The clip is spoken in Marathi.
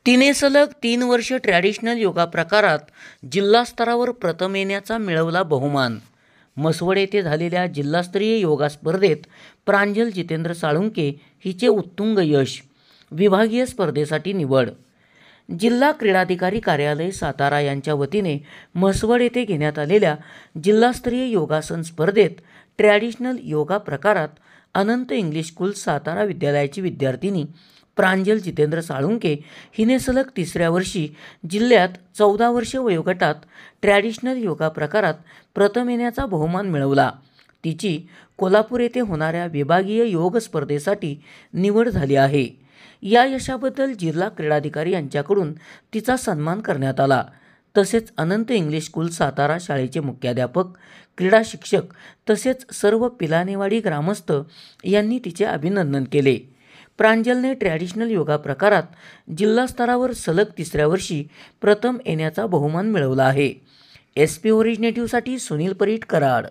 तिने सलग 3 वर्ष ट्रॅडिशनल योगा प्रकारात जिल्हा स्तरावर प्रथम येण्याचा मिळवला बहुमान। म्हसवड येथे झालेल्या जिल्हास्तरीय योगा स्पर्धेत प्रांजल जितेंद्र साळुंके हिचे उत्तुंग यश। विभागीय स्पर्धेसाठी निवड। जिल्हा क्रीडाधिकारी कार्यालय सातारा यांच्या वतीने म्हसवड येथे घेण्यात आलेल्या जिल्हास्तरीय योगासन स्पर्धेत ट्रॅडिशनल योगा प्रकारात अनंत इंग्लिश स्कूल सातारा विद्यालयाची विद्यार्थिनी प्रांजल जितेंद्र साळुंके हिने सलग 3ऱ्या वर्षी जिल्ह्यात 14 वर्ष वयोगटात ट्रॅडिशनल योगा प्रकारात प्रथम येण्याचा बहुमान मिळवला। तिची कोल्हापूर येथे होणाऱ्या विभागीय योग स्पर्धेसाठी निवड झाली आहे। या यशाबद्दल जिल्हा क्रीडाधिकारी यांच्याकडून तिचा सन्मान करण्यात आला। तसेच अनंत इंग्लिश स्कूल सातारा शाळेचे मुख्याध्यापक, क्रीडा शिक्षक तसेच सर्व पिलानेवाडी ग्रामस्थ यांनी तिचे अभिनंदन केले। प्रांजलने ट्रॅडिशनल योगा प्रकारात जिल्हा स्तरावर सलग 3ऱ्या वर्षी प्रथम येण्याचा बहुमान मिळवला आहे। SP ओरिजिनेटिव्हसाठी सुनील परीट, कराड।